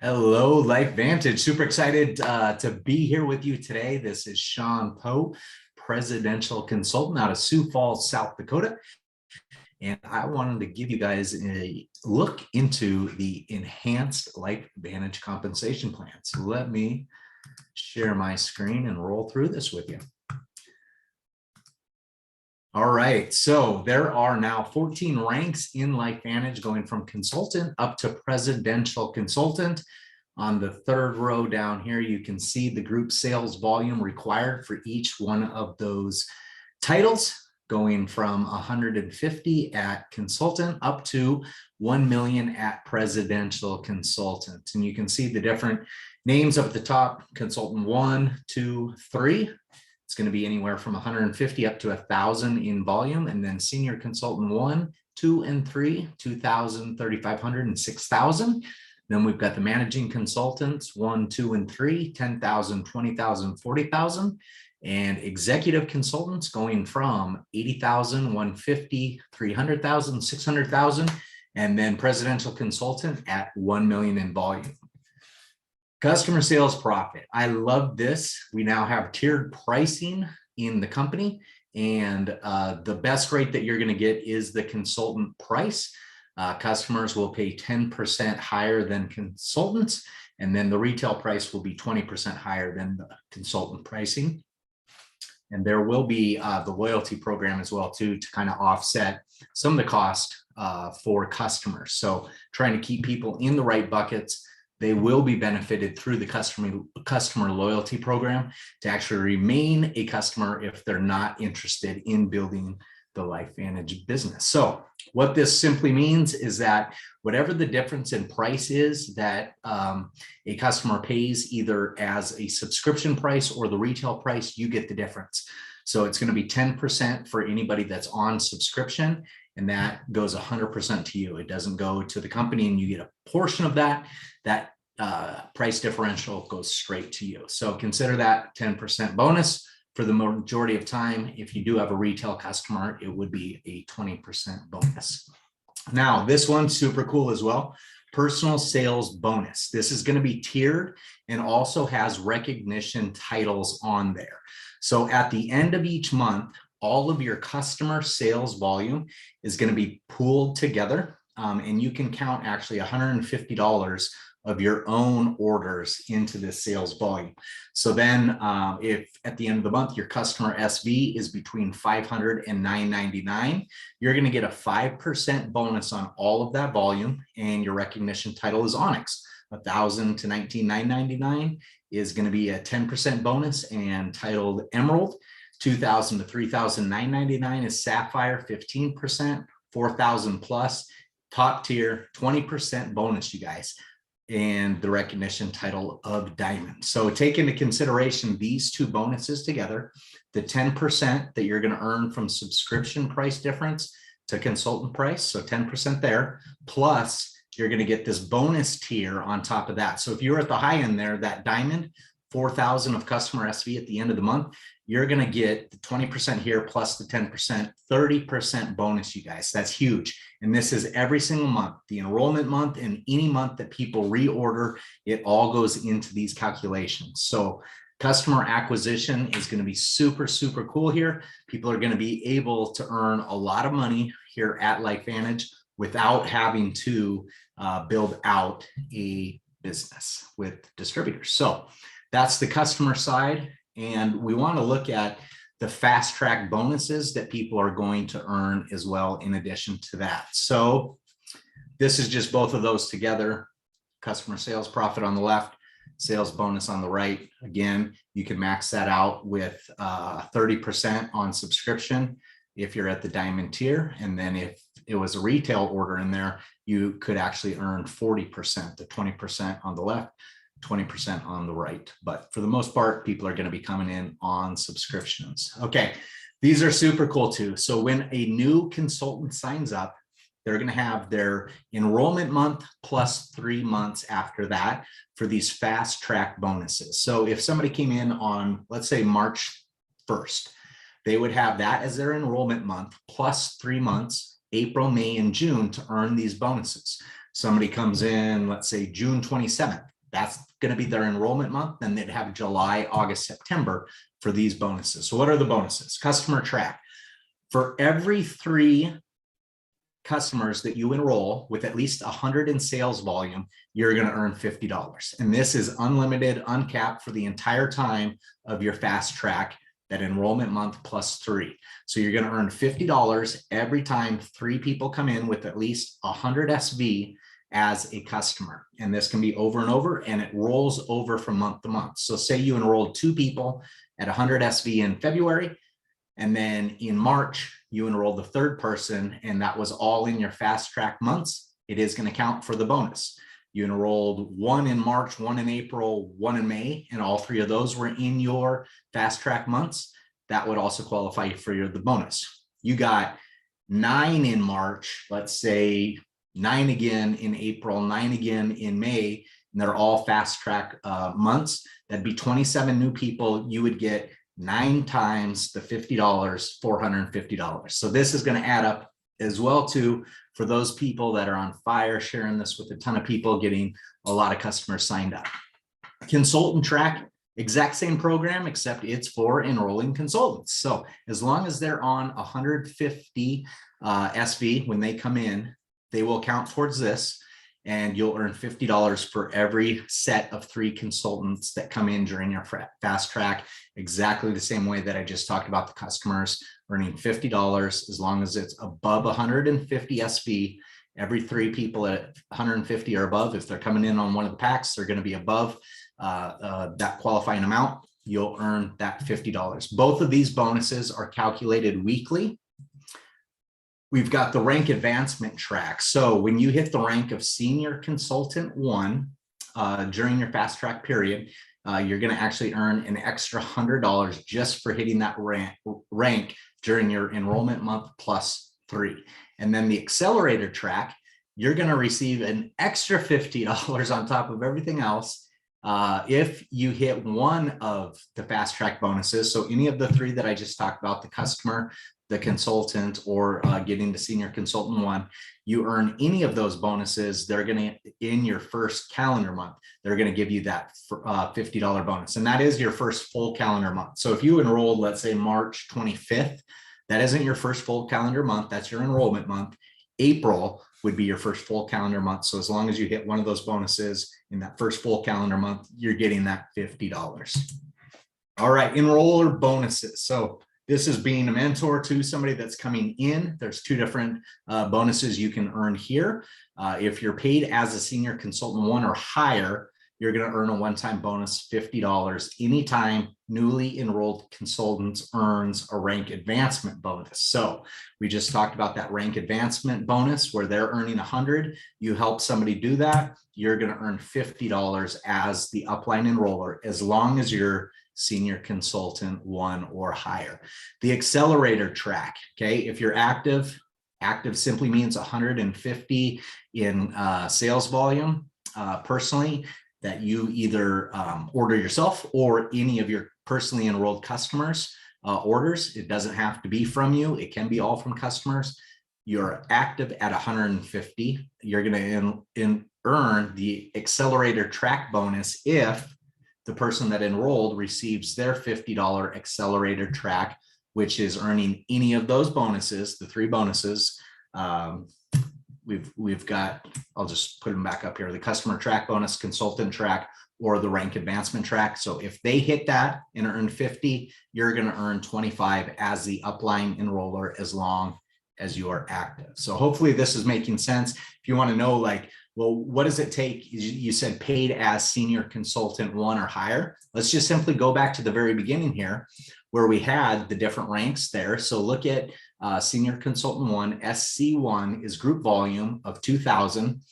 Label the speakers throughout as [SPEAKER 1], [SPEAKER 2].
[SPEAKER 1] Hello, Lifevantage. Super excited to be here with you today. This is Sean Poe, presidential consultant out of Sioux Falls, South Dakota. And I wanted to give you guys a look into the enhanced Lifevantage compensation plan. So let me share my screen and roll through this with you. All right, so there are now 14 ranks in Lifevantage going from consultant up to presidential consultant. On the third row down here, you can see the group sales volume required for each one of those titles, going from 150 at consultant up to 1 million at presidential consultant. And you can see the different names up at the top: consultant 1, 2, 3. It's going to be anywhere from 150 up to 1,000 in volume. And then senior consultant 1, 2, and 3, 2,000, 3,500, and 6,000. Then we've got the managing consultants 1, 2, and 3, 10,000, 20,000, 40,000. And executive consultants going from 80,000, 150, 300,000, 600,000. And then presidential consultant at 1 million in volume. Customer sales profit. I love this. We now have tiered pricing in the company, and the best rate that you're going to get is the consultant price. Customers will pay 10% higher than consultants, and then the retail price will be 20% higher than the consultant pricing. And there will be the loyalty program as well too, to kind of offset some of the cost for customers. So trying to keep people in the right buckets. They will be benefited through the customer loyalty program to actually remain a customer if they're not interested in building the Lifevantage business. So what this simply means is that whatever the difference in price is that a customer pays, either as a subscription price or the retail price, you get the difference. So it's going to be 10% for anybody that's on subscription, and that goes 100% to you. It doesn't go to the company and you get a portion of that. That price differential goes straight to you. So consider that 10% bonus for the majority of time. If you do have a retail customer, it would be a 20% bonus. Now, this one's super cool as well. Personal sales bonus. This is going to be tiered and also has recognition titles on there. So at the end of each month, all of your customer sales volume is going to be pooled together, and you can count actually $150 of your own orders into this sales volume. So then if at the end of the month, your customer SV is between 500 and 999, you're going to get a 5% bonus on all of that volume, and your recognition title is Onyx. 1,000 to 19,999 is going to be a 10% bonus and titled Emerald. 2,000 to 3,999 is Sapphire, 15%. 4,000 plus, top tier, 20% bonus, you guys, and the recognition title of Diamond. So take into consideration these two bonuses together, the 10% that you're going to earn from subscription price difference to consultant price, so 10% there, plus you're going to get this bonus tier on top of that. So if you're at the high end there, that Diamond, 4,000 of customer SV at the end of the month, you're going to get the 20% here plus the 10%, 30% bonus, you guys. That's huge. And this is every single month, the enrollment month, and any month that people reorder, it all goes into these calculations. So customer acquisition is going to be super, super cool here. People are going to be able to earn a lot of money here at Lifevantage without having to build out a business with distributors. So that's the customer side. And we want to look at the fast track bonuses that people are going to earn as well in addition to that. So this is just both of those together. Customer sales profit on the left, sales bonus on the right. Again, you can max that out with 30% on subscription if you're at the Diamond tier. And then if it was a retail order in there, you could actually earn 40%, the 20% on the left, 20% on the right. But for the most part, people are going to be coming in on subscriptions. Okay, these are super cool too. So when a new consultant signs up, they're going to have their enrollment month plus 3 months after that for these fast track bonuses. So if somebody came in on, let's say, March 1st, they would have that as their enrollment month plus 3 months, April, May, and June, to earn these bonuses. Somebody comes in, let's say June 27th, that's going to be their enrollment month. Then they'd have July, August, September for these bonuses. So what are the bonuses? Customer track. For every 3 customers that you enroll with at least 100 in sales volume, you're going to earn $50. And this is unlimited, uncapped for the entire time of your fast track, that enrollment month plus 3. So you're going to earn $50 every time 3 people come in with at least 100 SV as a customer. And this can be over and over, and it rolls over from month to month. So say you enrolled 2 people at 100 SV in February, and then in March, you enrolled the 3rd person, and that was all in your fast track months. It is going to count for the bonus. You enrolled 1 in March, 1 in April, 1 in May, and all 3 of those were in your fast track months. That would also qualify for the bonus. You got 9 in March, let's say 9 again in April, 9 again in May, and they're all fast track months. That'd be 27 new people. You would get 9 times the $50, $450. So this is going to add up as well too, for those people that are on fire, sharing this with a ton of people, getting a lot of customers signed up. Consultant track, exact same program, except it's for enrolling consultants. So as long as they're on 150 SV when they come in, they will count towards this, and you'll earn $50 for every set of 3 consultants that come in during your fast track, exactly the same way that I just talked about the customers earning $50 as long as it's above 150 SV. Every 3 people at 150 or above, if they're coming in on one of the packs, they're going to be above that qualifying amount. You'll earn that $50. Both of these bonuses are calculated weekly. We've got the rank advancement track. So when you hit the rank of senior consultant 1 during your fast track period, you're going to actually earn an extra $100 just for hitting that rank during your enrollment month plus 3. And then the accelerator track, you're going to receive an extra $50 on top of everything else if you hit one of the fast track bonuses. So any of the 3 that I just talked about, the customer, the consultant, or getting to senior consultant 1, you earn any of those bonuses, they're going to, in your first calendar month, they're going to give you that $50 bonus. And that is your first full calendar month. So if you enrolled, let's say March 25th, that isn't your first full calendar month. That's your enrollment month. April would be your first full calendar month. So as long as you hit one of those bonuses in that first full calendar month, you're getting that $50. All right, enroller bonuses. So this is being a mentor to somebody that's coming in. There's 2 different bonuses you can earn here. If you're paid as a senior consultant 1 or higher, you're going to earn a one-time bonus, $50, anytime newly enrolled consultants earns a rank advancement bonus. So we just talked about that rank advancement bonus where they're earning 100. You help somebody do that, you're going to earn $50 as the upline enroller, as long as you're senior consultant 1 or higher. The accelerator track, okay, if you're active simply means 150 in sales volume personally, that you either order yourself or any of your personally enrolled customers orders. It doesn't have to be from you. It can be all from customers. You're active at 150. You're going to earn the accelerator track bonus if the person that enrolled receives their $50 accelerator track, which is earning any of those bonuses, the 3 bonuses. We've got, I'll just put them back up here, the customer track bonus, consultant track, or the rank advancement track. So if they hit that and earn 50, you're going to earn 25 as the upline enroller as long as you are active. So hopefully this is making sense. If you want to know, like, well, what does it take? You said paid as senior consultant 1 or higher. Let's just simply go back to the very beginning here where we had the different ranks there. So look at senior consultant 1, SC1 is group volume of 2,000.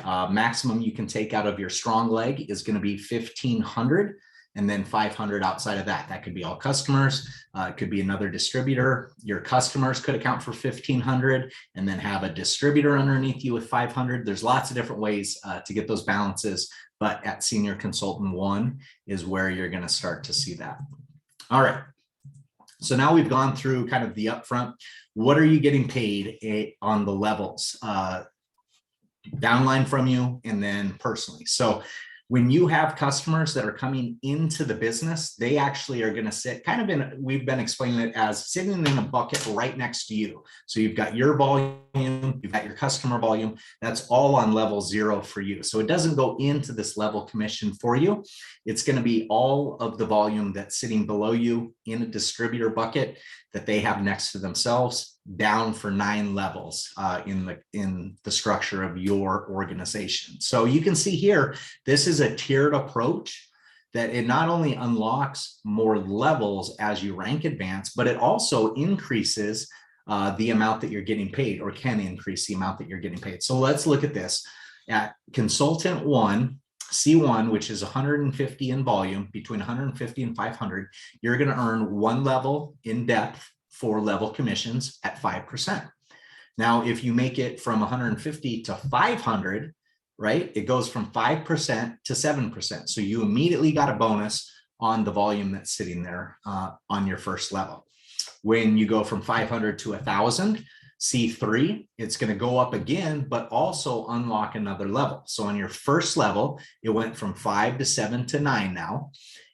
[SPEAKER 1] Maximum you can take out of your strong leg is going to be 1,500. And then 500 outside of that. That could be all customers. It could be another distributor. Your customers could account for 1,500 and then have a distributor underneath you with 500. There's lots of different ways to get those balances, but at senior consultant 1 is where you're going to start to see that. All right. So now we've gone through kind of the upfront. What are you getting paid on the levels? downline from you, and then personally. So when you have customers that are coming into the business, they actually are going to sit kind of in, we've been explaining it as sitting in a bucket right next to you. So you've got your volume, you've got your customer volume, that's all on level 0 for you. So it doesn't go into this level commission for you. It's going to be all of the volume that's sitting below you in a distributor bucket that they have next to themselves, down for 9 levels in the structure of your organization. So you can see here, this is a tiered approach that it not only unlocks more levels as you rank advance, but it also increases the amount that you're getting paid, or can increase the amount that you're getting paid. So let's look at this. At consultant 1, C1, which is 150 in volume, between 150 and 500, you're going to earn 1 level in depth for level commissions at 5%. Now, if you make it from 150 to 500, right, it goes from 5% to 7%. So you immediately got a bonus on the volume that's sitting there on your first level. When you go from 500 to 1,000, C3, it's going to go up again, but also unlock another level. So on your first level, it went from 5 to 7 to 9 now.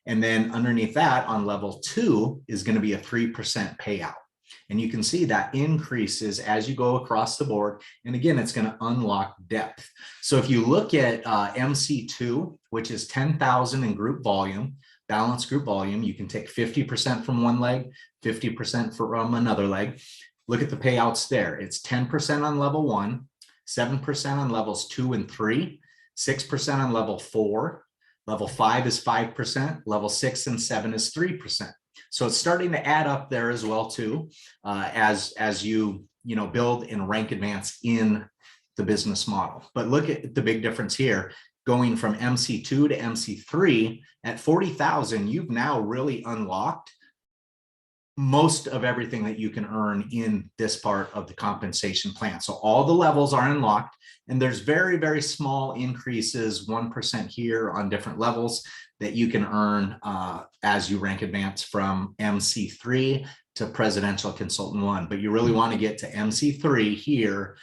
[SPEAKER 1] And then underneath that, on level 2 is going to be a 3% payout. And you can see that increases as you go across the board. And again, it's going to unlock depth. So if you look at MC2, which is 10,000 in group volume, balanced group volume, you can take 50% from one leg, 50% from another leg. Look at the payouts there. It's 10% on level 1, 7% on levels 2 and 3, 6% on level 4, level 5 is 5%, level 6 and 7 is 3%. So it's starting to add up there as well too, as you build and rank advance in the business model. But look at the big difference here. Going from MC2 to MC3 at 40,000, you've now really unlocked most of everything that you can earn in this part of the compensation plan. So all the levels are unlocked, and there's very, very small increases, 1% here on different levels that you can earn as you rank advance from MC3 to Presidential Consultant 1. But you really want to get to MC3 here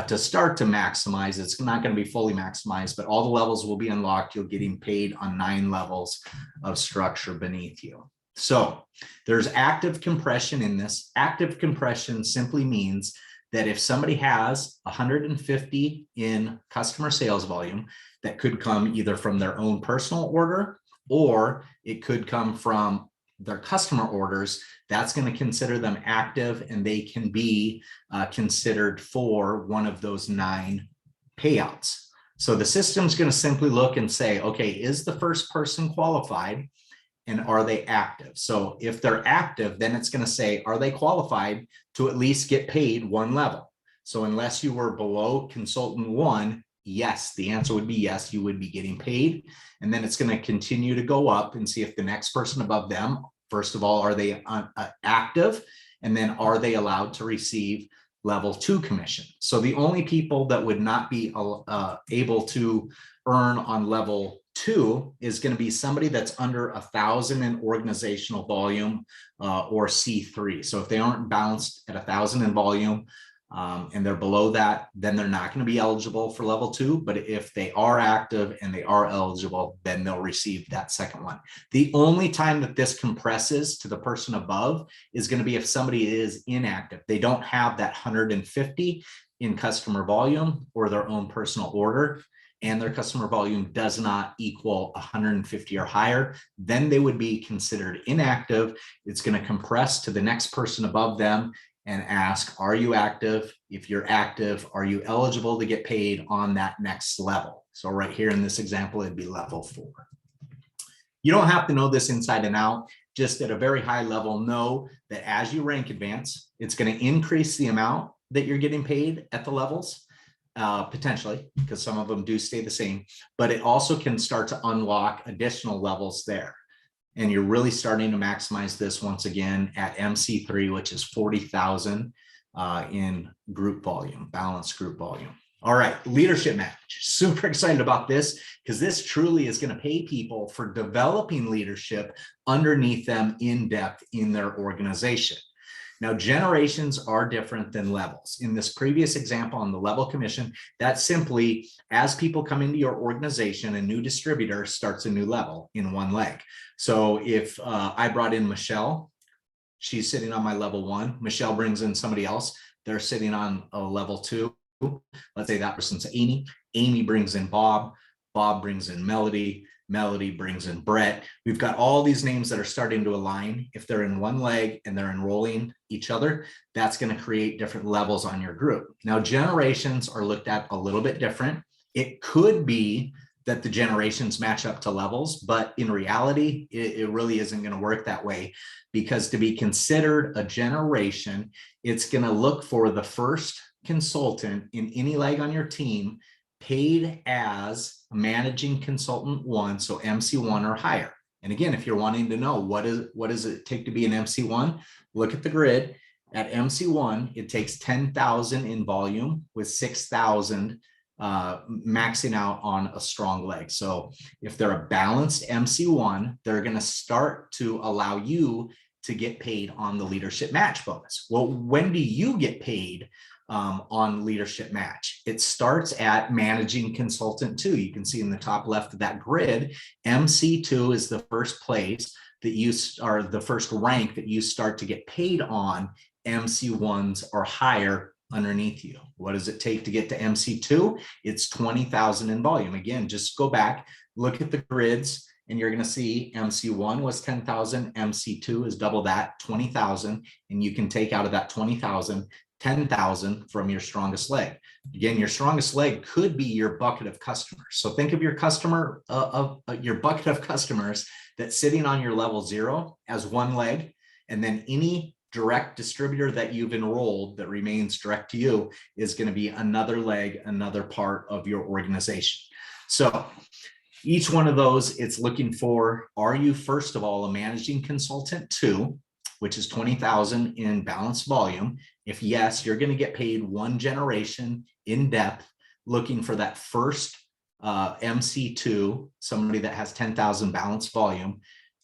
[SPEAKER 1] to start to maximize. It's not going to be fully maximized, but all the levels will be unlocked. You're getting paid on 9 levels of structure beneath you. So there's active compression in this. Active compression simply means that if somebody has 150 in customer sales volume, that could come either from their own personal order, or it could come from their customer orders, that's going to consider them active, and they can be considered for one of those 9 payouts. So the system's going to simply look and say, okay, is the first person qualified? And are they active? So if they're active, then it's going to say, are they qualified to at least get paid 1 level? So unless you were below consultant 1, yes, the answer would be yes, you would be getting paid. And then it's going to continue to go up and see if the next person above them, first of all, are they active? And then are they allowed to receive level 2 commission? So the only people that would not be able to earn on level 2 is going to be somebody that's under 1,000 in organizational volume or C3. So if they aren't balanced at 1,000 in volume and they're below that, then they're not going to be eligible for level 2. But if they are active and they are eligible, then they'll receive that second one. The only time that this compresses to the person above is going to be if somebody is inactive. They don't have that 150 in customer volume or their own personal order, and their customer volume does not equal 150 or higher, then they would be considered inactive. It's going to compress to the next person above them and ask, are you active? If you're active, are you eligible to get paid on that next level? So right here in this example, it'd be level 4. You don't have to know this inside and out. Just at a very high level, know that as you rank advance, it's going to increase the amount that you're getting paid at the levels. Potentially, because some of them do stay the same, but it also can start to unlock additional levels there. And you're really starting to maximize this once again at MC3, which is 40,000 in group volume, balanced group volume. All right, leadership match. Super excited about this because this truly is going to pay people for developing leadership underneath them in depth in their organization. Now, generations are different than levels. In this previous example on the level commission, that's simply as people come into your organization, a new distributor starts a new level in one leg. So if I brought in Michelle, she's sitting on my level 1. Michelle brings in somebody else, they're sitting on a level 2. Let's say that person's Amy. Amy brings in Bob. Bob brings in Melody. Melody brings in Brett. We've got all these names that are starting to align. If they're in one leg and they're enrolling each other, that's going to create different levels on your group. Now, generations are looked at a little bit different. It could be that the generations match up to levels, but in reality, it really isn't going to work that way, because to be considered a generation, it's going to look for the first consultant in any leg on your team paid as managing consultant 1, so MC1 or higher. And again, if you're wanting to know what does it take to be an MC1, look at the grid. At MC1, it takes 10,000 in volume with 6,000 maxing out on a strong leg. So if they're a balanced MC1, they're going to start to allow you to get paid on the leadership match bonus. Well, when do you get paid on leadership match? It starts at managing consultant 2. You can see in the top left of that grid, MC2 is the first place that you are, the first rank that you start to get paid on MC1s or higher underneath you. What does it take to get to MC2? It's 20,000 in volume. Again, just go back, look at the grids, and you're going to see MC1 was 10,000, MC2 is double that, 20,000, and you can take out of that 20,000, 10,000 from your strongest leg. Again, your strongest leg could be your bucket of customers. So think of your customer, your bucket of customers that's sitting on your level 0 as one leg, and then any direct distributor that you've enrolled that remains direct to you is going to be another leg, another part of your organization. So each one of those, it's looking for, are you first of all a managing consultant 2, which is 20,000 in balanced volume? If yes, you're going to get paid 1 generation in depth, looking for that first MC2, somebody that has 10,000 balanced volume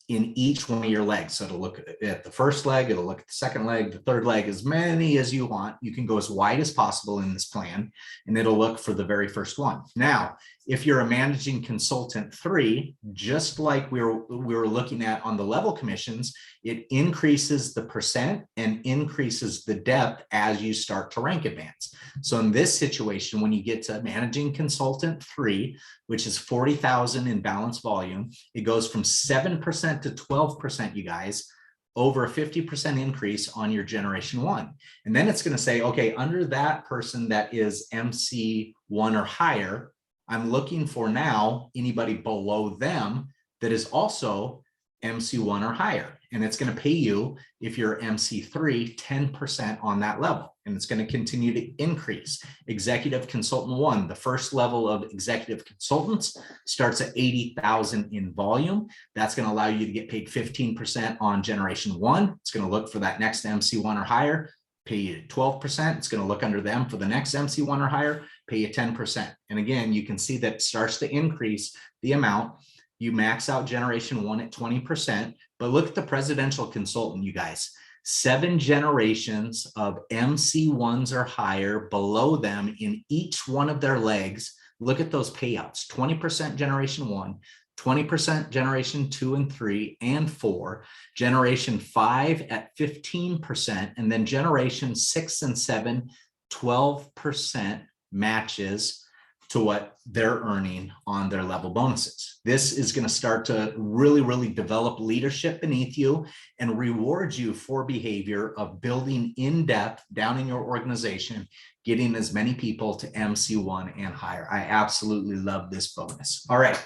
[SPEAKER 1] in each one of your legs. So it'll look at the first leg, it'll look at the second leg, the third leg, as many as you want. You can go as wide as possible in this plan, and it'll look for the very first one. Now, if you're a managing consultant 3, just like we were looking at on the level commissions, it increases the percent and increases the depth as you start to rank advance. So in this situation, when you get to managing consultant 3, which is 40,000 in balanced volume, it goes from 7% to 12%, you guys, over a 50% increase on your generation 1. And then it's going to say, okay, under that person that is MC1 or higher, I'm looking for now anybody below them that is also MC1 or higher. And it's going to pay you, if you're MC3, 10% on that level. And it's going to continue to increase. Executive consultant 1, the first level of executive consultants, starts at 80,000 in volume. That's going to allow you to get paid 15% on generation 1. It's going to look for that next MC1 or higher, pay you 12%. It's going to look under them for the next MC1 or higher, pay you 10%. And again, you can see that it starts to increase the amount. You max out generation 1 at 20%, but look at the presidential consultant, you guys. 7 generations of MC1s or higher below them in each one of their legs. Look at those payouts: 20% generation 1, 20% generation 2 and 3 and 4, generation 5 at 15%, and then generation 6 and 7, 12% matches to what they're earning on their level bonuses. This is going to start to really, really develop leadership beneath you and reward you for behavior of building in depth down in your organization, getting as many people to MC1 and higher. I absolutely love this bonus. All right.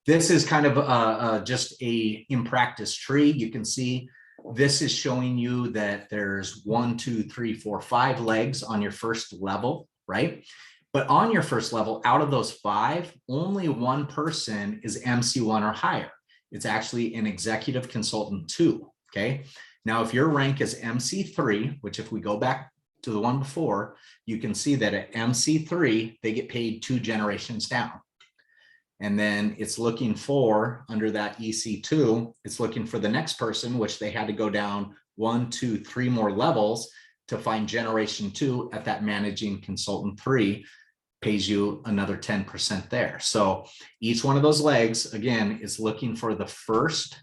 [SPEAKER 1] This is kind of just a in practice tree. You can see this is showing you that there's 1, 2, 3, 4, 5 legs on your first level, right? But on your first level, out of those 5, only 1 person is MC1 or higher. It's actually an executive consultant 2, okay? Now, if your rank is MC3, which if we go back to the one before, you can see that at MC3, they get paid 2 generations down. And then it's looking for, under that EC2, it's looking for the next person, which they had to go down 1, 2, 3 more levels to find generation 2 at that managing consultant 3, pays you another 10% there. So each one of those legs, again, is looking for the first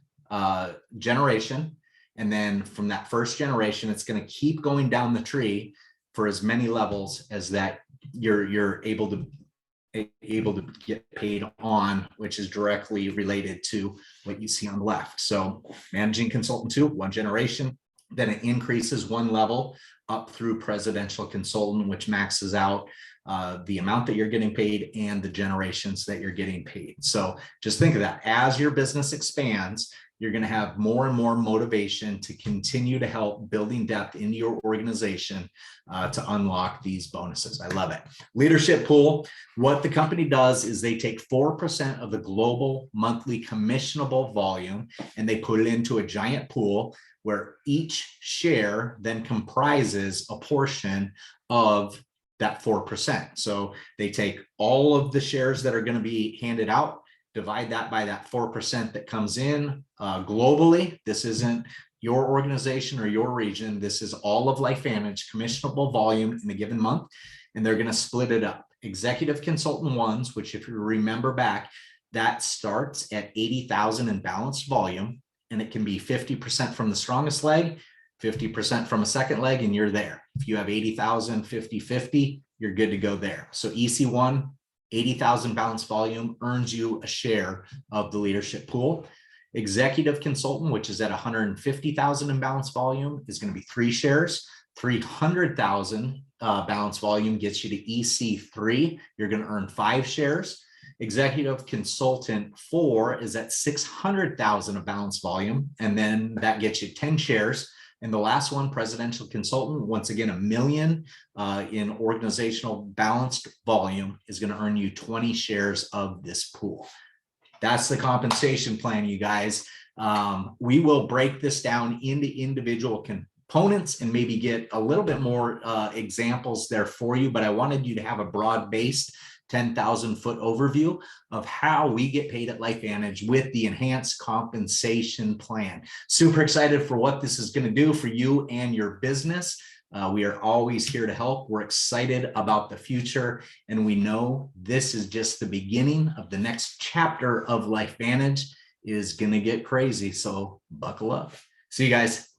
[SPEAKER 1] generation. And then from that first generation, it's going to keep going down the tree for as many levels as that you're able to get paid on, which is directly related to what you see on the left. So managing consultant 2, 1 generation, then it increases 1 level up through presidential consultant, which maxes out the amount that you're getting paid and the generations that you're getting paid. So just think of that. As your business expands, you're going to have more and more motivation to continue to help building depth into your organization to unlock these bonuses. I love it. Leadership pool. What the company does is they take 4% of the global monthly commissionable volume and they put it into a giant pool where each share then comprises a portion of that 4%. So they take all of the shares that are going to be handed out, divide that by that 4% that comes in globally. This isn't your organization or your region. This is all of Lifevantage commissionable volume in a given month, and they're going to split it up. Executive consultant ones, which if you remember back, that starts at 80,000 in balanced volume, and it can be 50% from the strongest leg, 50% from a second leg, and you're there. If you have 80,000, 50-50, you're good to go there. So EC1, 80,000 balanced volume earns you a share of the leadership pool. Executive consultant, which is at 150,000 in balanced volume, is going to be 3 shares. 300,000 balanced volume gets you to EC3. You're going to earn 5 shares. Executive consultant 4 is at 600,000 of balanced volume, and then that gets you 10 shares. And the last one, presidential consultant, once again, $1 million in organizational balanced volume is going to earn you 20 shares of this pool. That's the compensation plan, you guys. We will break this down into individual components and maybe get a little bit more examples there for you, but I wanted you to have a broad-based 10,000-foot overview of how we get paid at Lifevantage with the enhanced compensation plan. Super excited for what this is going to do for you and your business. We are always here to help. We're excited about the future, and we know this is just the beginning of the next chapter of Lifevantage is going to get crazy. So buckle up. See you guys.